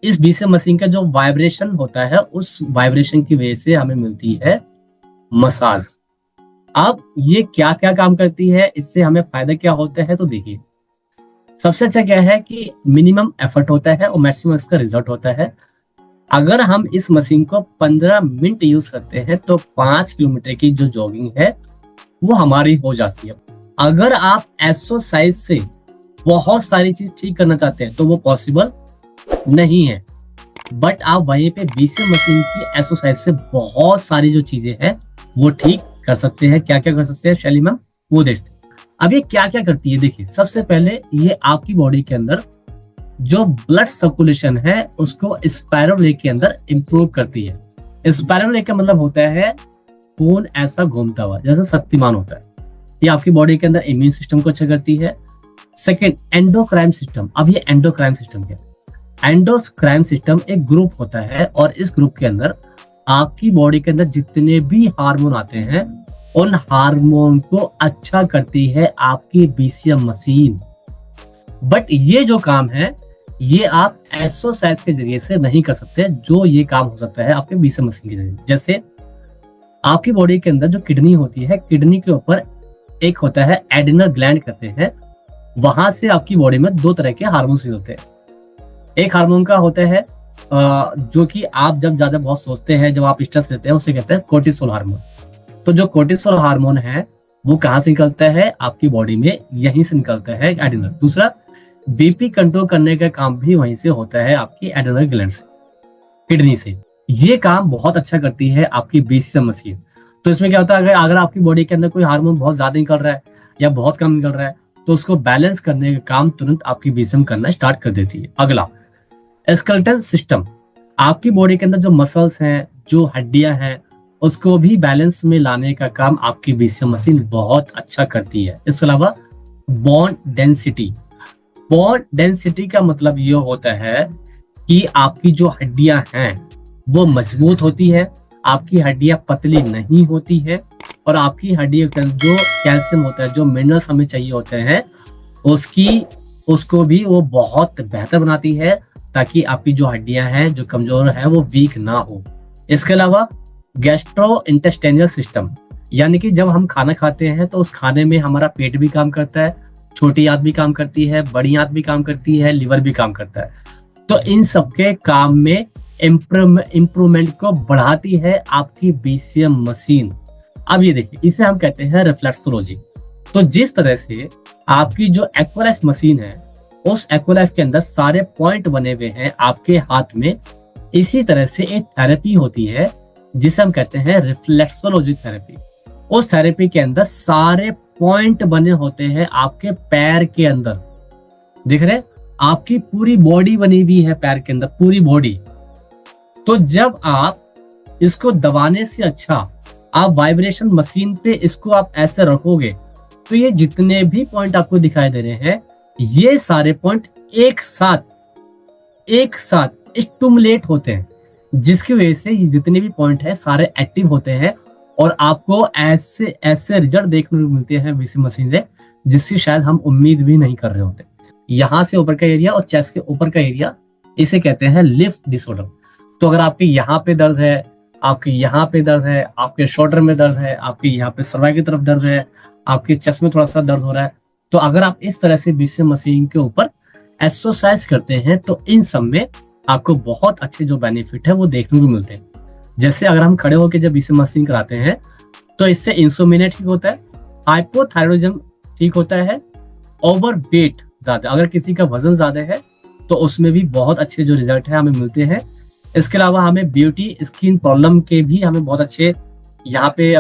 इस BCM machine का जो वाइब्रेशन होता है, उस वाइब्रेशन की वजह से हमें मिलती है मसाज। अब ये क्या क्या काम करती है, इससे हमें फायदा क्या होता है, तो देखिए सबसे अच्छा क्या है कि मिनिमम एफर्ट होता है और मैक्सिमम इसका रिजल्ट होता है। अगर हम इस मशीन को 15 मिनट यूज करते हैं तो 5 किलोमीटर की जो जॉगिंग है वो हमारी हो जाती है। अगर आप एक्सरसाइज से बहुत सारी चीज ठीक करना चाहते हैं तो वो पॉसिबल नहीं है, बट आप वहीं पे बीसीएम मशीन की एक्सरसाइज से बहुत सारी जो चीजें हैं वो ठीक कर सकते हैं। क्या क्या कर सकते हैं शैली मैम, वो देखते हैं। अब ये क्या क्या करती है, देखिए सबसे पहले ये आपकी बॉडी के अंदर जो ब्लड सर्कुलेशन है उसको स्पाइरल वे के अंदर इंप्रूव करती है। स्पाइरल वे का मतलब होता है खून ऐसा घूमता हुआ जैसे शक्तिमान होता है। ये आपकी बॉडी के अंदर इम्यून सिस्टम को अच्छा करती है। Second, endocrine system. अब ये एंडोक्राइन सिस्टम क्या है? एंडोक्राइन सिस्टम एक ग्रुप होता है और इस ग्रुप के अंदर आपकी बॉडी के अंदर जितने भी हार्मोन आते हैं उन हार्मोन को अच्छा करती है आपकी बीसीएम मशीन। बट ये जो काम है ये आप एक्सरसाइज के जरिए से नहीं कर सकते, जो ये काम हो सकता है आपके बीसीएम मशीन के जरिए। जैसे आपकी बॉडी के अंदर जो किडनी होती है, किडनी के ऊपर एक होता है एड्रिनल ग्लैंड कहते हैं, वहां से आपकी बॉडी में दो तरह के हार्मोन रिलीज होते हैं। एक हार्मोन का होता है जो कि आप जब ज्यादा बहुत सोचते हैं, जब आप स्ट्रेस लेते हैं, उसे कहते हैं कोर्टिसोल हार्मोन। तो जो कोर्टिसोल हार्मोन है वो कहाँ से निकलता है? आपकी बॉडी में यहीं से निकलता है, एड्रिनल। दूसरा, बीपी कंट्रोल करने का काम भी वहीं से होता है, आपकी एड्रिनल ग्लैंड से, किडनी से। ये काम बहुत अच्छा करती है आपकी बीसीएम मशीन। तो इसमें क्या होता है, अगर आपकी बॉडी के अंदर कोई हार्मोन बहुत ज्यादा निकल रहा है या बहुत कम निकल रहा है तो उसको बैलेंस करने का काम तुरंत आपकी बीसीएम करना स्टार्ट कर देती है। अगला, स्केलेटल सिस्टम। आपकी बॉडी के अंदर जो मसल्स हैं, जो हड्डियां हैं, उसको भी बैलेंस में लाने का काम आपकी बीसीएम मशीन बहुत अच्छा करती है। इसके अलावा बोन डेंसिटी। बोन डेंसिटी का मतलब ये होता है कि आपकी जो हड्डियां हैं वो मजबूत होती है, आपकी हड्डियां पतली नहीं होती है, और आपकी हड्डियों के अंदर जो कैल्शियम होता है, जो मिनरल्स हमें चाहिए होते हैं, उसको भी वो बहुत बेहतर बनाती है, ताकि आपकी जो हड्डियां हैं जो कमजोर है वो वीक ना हो। इसके अलावा गैस्ट्रो इंटेस्टाइनल सिस्टम, यानी कि जब हम खाना खाते हैं तो उस खाने में हमारा पेट भी काम करता है, छोटी आंत भी काम करती है, बड़ी आंत भी काम करती है, लिवर भी काम करता है। तो इन सबके काम में इम्प्रूवमेंट को बढ़ाती है आपकी बीसीएम मशीन। अब ये देखिए, इसे हम कहते हैं रिफ्लेक्सोलॉजी। तो जिस तरह से आपकी जो एक्वालाइफ मशीन है, उस एक्वालाइफ के अंदर सारे पॉइंट बने हुए हैं आपके हाथ में, इसी तरह से एक थेरेपी होती है जिसे हम कहते हैं रिफ्लेक्सोलॉजी थेरेपी। उस थेरेपी के अंदर सारे पॉइंट बने होते हैं आपके पैर के अंदर। दिख रहे, आपकी पूरी बॉडी बनी हुई है पैर के अंदर, पूरी बॉडी। तो जब आप इसको दबाने से अच्छा आप वाइब्रेशन मशीन पे इसको आप ऐसे रखोगे तो ये जितने भी पॉइंट आपको दिखाई दे रहे हैं, ये सारे पॉइंट एक साथ स्टिमुलेट होते हैं, जिसकी वजह से ये जितने भी पॉइंट है सारे एक्टिव होते हैं और आपको ऐसे ऐसे रिजल्ट देखने को मिलते हैं बीसीएम मशीन से, जिसकी शायद हम उम्मीद भी नहीं कर रहे होते। यहाँ से ऊपर का एरिया और चेस्ट के ऊपर का एरिया, इसे कहते हैं लिफ्ट डिसऑर्डर। तो अगर आपके यहाँ पे दर्द है, आपके यहाँ पे दर्द है, आपके शोल्डर में दर्द है, आपके यहाँ पे सर्वाइकल की तरफ दर्द है, आपके चेस्ट में थोड़ा सा दर्द हो रहा है, तो अगर आप इस तरह से बीसीएम मशीन के ऊपर एक्सरसाइज करते हैं तो इन सब में आपको बहुत अच्छे जो बेनिफिट है वो देखने को मिलते हैं। जैसे अगर हम खड़े होकर जब बीसीएम मशीन कराते हैं तो इससे इंसोमिनिया ठीक होता है, हाइपोथायरॉयडिज्म ठीक होता है, ओवर वेट ज्यादा, अगर किसी का वजन ज्यादा है तो उसमें भी बहुत अच्छे जो रिजल्ट है हमें मिलते हैं। इसके अलावा हमें ब्यूटी स्किन प्रॉब्लम के भी हमें बहुत अच्छे यहाँ पे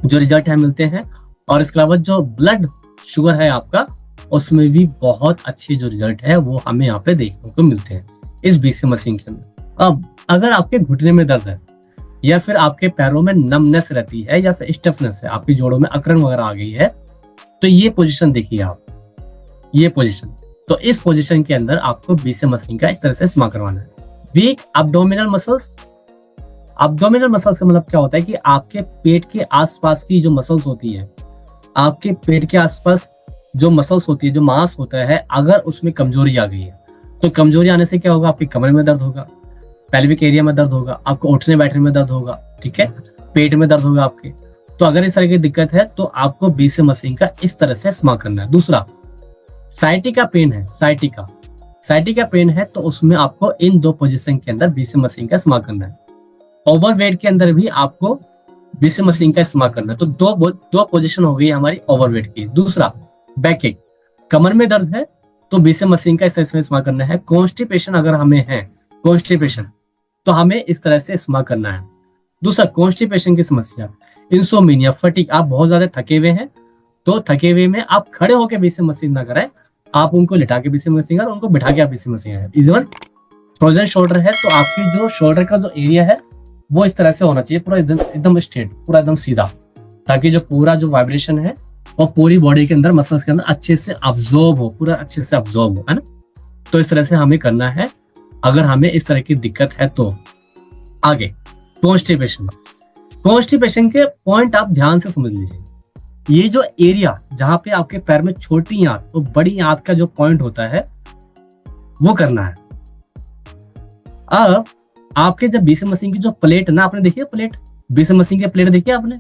जो रिजल्ट है मिलते हैं। और इसके अलावा जो ब्लड शुगर है आपका, उसमें भी बहुत अच्छे जो रिजल्ट है वो हमें यहाँ पे देखने को मिलते हैं इस बीसीएम मशीन के अंदर। अब अगर आपके घुटने में दर्द है या फिर आपके पैरों में नमनेस रहती है या फिर स्टफनेस है, आपकी जोड़ों में अकड़न वगैरह आ गई है, तो ये पोजीशन देखिए आप, ये पोजीशन। तो इस पोजीशन के अंदर आपको बीसीएम मशीन का इस तरह से इस्तेमाल करवाना है। Weak abdominal muscles. Abdominal muscles का मतलब क्या होता है कि आपके पेट के आसपास की जो मसल्स होती है, आपके पेट के आसपास जो मसल्स होती है, जो मांस होता है, अगर उसमें कमजोरी आ गई है तो कमजोरी आने से क्या होगा, आपकी कमर में दर्द होगा, पेल्विक एरिया में दर्द होगा, आपको उठने बैठने में दर्द होगा, ठीक है, पेट में दर्द होगा आपके। तो अगर इस तरह की दिक्कत है तो आपको बीसीएम मशीन का इस तरह से इस्तेमाल करना है। दूसरा, साइटिका पेन है, साइटिका पेन है तो उसमें आपको इन दो पोजीशन के अंदर बीसीएम मशीन का इस्तेमाल करना है। ओवरवेट के अंदर भी आपको बीसीएम मशीन का इस्तेमाल करना है। तो दो पोजीशन हो गई हमारी ओवरवेट की। दूसरा, बैक एक, कमर में दर्द है तो बीसीएम मशीन का इस तरह से इस्तेमाल करना है। कॉन्स्टिपेशन अगर हमें है, कॉन्स्टिपेशन, तो हमें इस तरह से इस्तेमाल करना है। दूसरा, कॉन्स्टिपेशन की समस्या, इंसोमिनिया, फटीग, आप बहुत ज्यादा थके हुए हैं तो थके हुए में आप खड़े होकर बीसीएम मशीन ना कराएं, आप उनको लिटा के बीसीएम मशीन करें, उनको बिठा के आप बीसीएम मशीन करें। इवन फ्रोजन शोल्डर है तो आपकी जो शोल्डर का जो एरिया है वो इस तरह से होना चाहिए, पूरा एकदम स्ट्रेट, पूरा एकदम सीधा, ताकि जो पूरा जो वाइब्रेशन है वो पूरी बॉडी के अंदर, मसल्स के अंदर अच्छे से अब्जॉर्ब हो, पूरा अच्छे से अब्जॉर्ब हो, है ना। तो इस तरह से हमें करना है अगर हमें इस तरह की दिक्कत है तो। आगे, कॉन्स्टिपेशन, कॉन्स्टिपेशन के पॉइंट आप ध्यान से समझ लीजिए। ये जो एरिया जहां पे आपके पैर में छोटी आंत और बड़ी आंत का जो पॉइंट होता है वो करना है। अब आपके जब बीसीएम मशीन की जो प्लेट ना, आपने देखी है प्लेट, बीसीएम मशीन की प्लेट देखी है आपने,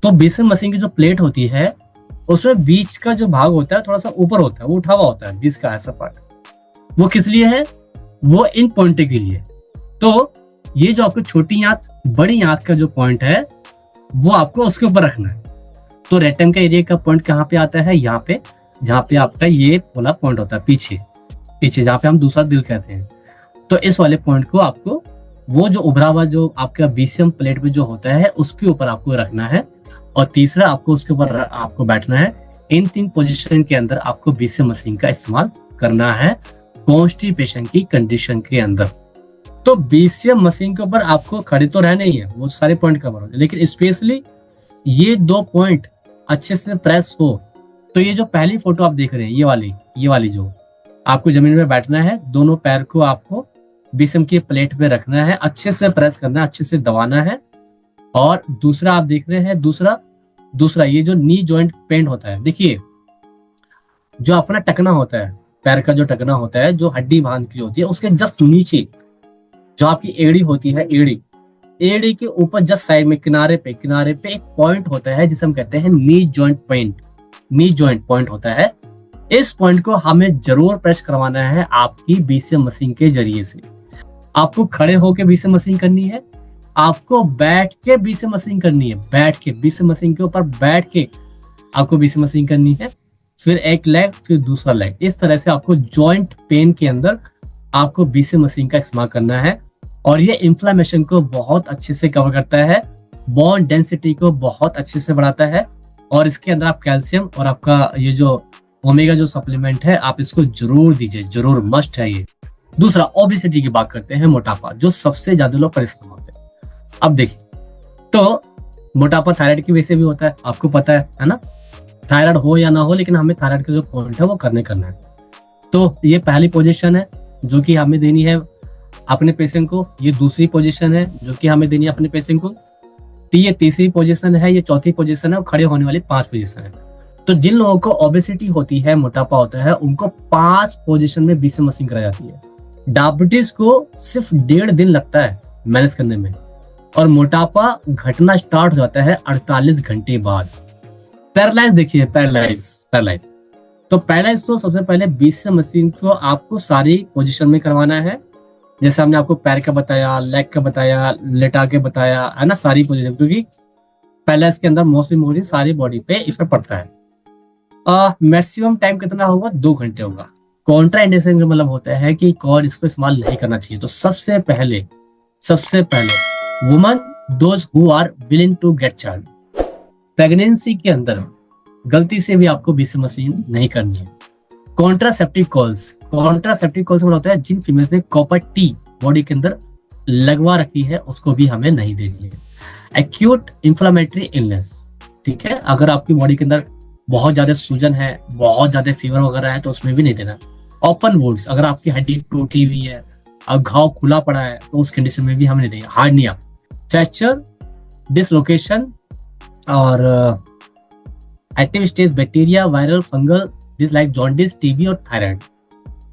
तो बीसीएम मशीन की जो प्लेट होती है उसमें बीच का जो भाग होता है थोड़ा सा ऊपर होता है, वो उठा हुआ होता है, बीच का ऐसा पार्ट, वो किस लिए है, वो इन पॉइंट के लिए। तो ये जो आपको छोटी आंत बड़ी आंत का जो पॉइंट है वो आपको उसके ऊपर रखना है। तो रेक्टम का एरिया का पॉइंट कहाँ पे आता है, यहाँ पे, जहाँ पे आपका ये वाला पॉइंट होता है, पीछे पीछे जहाँ पे हम दूसरा दिल कहते हैं। तो इस वाले पॉइंट को आपको, वो जो उभरा हुआ जो आपका बीसीएम प्लेट में जो होता है उसके ऊपर आपको रखना है। और तीसरा, आपको उसके ऊपर आपको बैठना है। इन 3 पोजीशन के अंदर आपको बीसीएम मशीन का इस्तेमाल करना है कॉन्स्टिपेशन की कंडीशन के अंदर। तो बीसीएम मशीन के ऊपर आपको खड़े तो रहना ही है, वो सारे पॉइंट कवर होते हैं, लेकिन स्पेशली ये 2 पॉइंट अच्छे से प्रेस हो। तो ये जो पहली फोटो आप देख रहे हैं, ये वाली जो आपको जमीन में बैठना है, दोनों पैर को आपको बीसीएम की प्लेट पे रखना है, अच्छे से प्रेस करना है, अच्छे से दबाना है। और दूसरा आप देख रहे हैं, दूसरा ये जो नी जॉइंट पेन होता है, देखिए जो अपना टकना होता है, पैर का जो टकना होता है, जो हड्डी बांध की होती है, उसके जस्ट नीचे जो आपकी एड़ी होती है, एड़ी के ऊपर जस्ट साइड में किनारे पे एक पॉइंट होता है जिसे हम कहते हैं नी जॉइंट पॉइंट होता है। इस पॉइंट को हमें जरूर प्रेस करवाना है आपकी बीसीएम मशीन के जरिए से। आपको खड़े होकर बीसीएम मशीन करनी है, आपको बैठ के बीसीएम मशीन करनी है, बैठ के बीसीएम मशीन के ऊपर बैठ के आपको बीसीएम मशीन करनी है। फिर एक लेग, फिर दूसरा लेग, इस तरह से आपको जॉइंट पेन के अंदर आपको बीसीएम मशीन का इस्तेमाल करना है। और ये इन्फ्लेमेशन को बहुत अच्छे से कवर करता है, बोन डेंसिटी को बहुत अच्छे से बढ़ाता है। और इसके अंदर आप कैल्शियम और आपका ये जो ओमेगा जो सप्लीमेंट है, आप इसको जरूर दीजिए, जरूर, मस्ट है ये। दूसरा, ओबेसिटी की बात करते हैं, मोटापा, जो सबसे ज्यादा लोग परेशान होते हैं। अब देखिए, तो मोटापा थायराइड की वजह से भी होता है, आपको पता है ना, थायराइड हो या ना हो, लेकिन हमें थायराइड का जो पॉइंट है वो करना है। तो ये पहली पोजीशन है जो कि हमें देनी है अपने पेशेंट को, ये दूसरी पोजीशन है जो कि हमें देनी है अपने पेशेंट को, ये तीसरी पोजीशन है, ये चौथी पोजीशन है, और खड़े होने वाली 5 पोजीशन है। तो जिन लोगों को ओबेसिटी होती है, मोटापा होता है, उनको 5 पोजीशन में बीसीएम मशीन कराई जाती है। डायबिटीज को सिर्फ 1.5 दिन लगता है मैनेज करने में, और मोटापा घटना स्टार्ट हो जाता है 48 घंटे बाद। पैरालाइज देखिए, पैरालाइज तो पैरालाइज तो सबसे पहले बीसीएम मशीन को आपको सारी पोजीशन में करवाना है, जैसे हमने आपको पैर का बताया, लेग का बताया, लेटा के बताया, है ना, सारी पोजीशन, क्योंकि पैरालाइज के अंदर मोस्टली सारी बॉडी पे इफेक्ट पड़ता है। मैक्सिमम टाइम कितना होगा, 2 घंटे होगा। कॉन्ट्रा इंडिकेशन का मतलब होता है कि कौन इसको इस्तेमाल नहीं करना चाहिए। तो सबसे पहले woman, those who are willing to get child, pregnancy के अंदर गलती से भी आपको बीसीएम मशीन नहीं करनी है। कॉन्ट्रासेप्टिव कॉल्स मतलब होता है जिन फीमेल्स ने कॉपर टी बॉडी के अंदर लगवा रखी है, उसको भी हमें नहीं देनी है। एक्यूट इंफ्लेमेटरी इलनेस, ठीक है, अगर आपकी बॉडी के अंदर बहुत ज्यादा सूजन है, बहुत ज्यादा फीवर वगैरह है, तो उसमें भी नहीं देना। ओपन वुंड्स, अगर आपकी हड्डी टूटी हुई है और घाव खुला पड़ा है, तो उस कंडीशन में भी हमें नहीं देंगे। हार्निया, फ्रैक्चर, डिसलोकेशन और active stage bacteria, viral, fungal, this like jaundice, TB और थायराइड।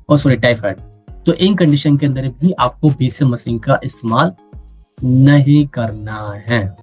और सॉरी टाइफाइड। तो इन कंडीशन के अंदर भी आपको बीसीएम मशीन का इस्तेमाल नहीं करना है।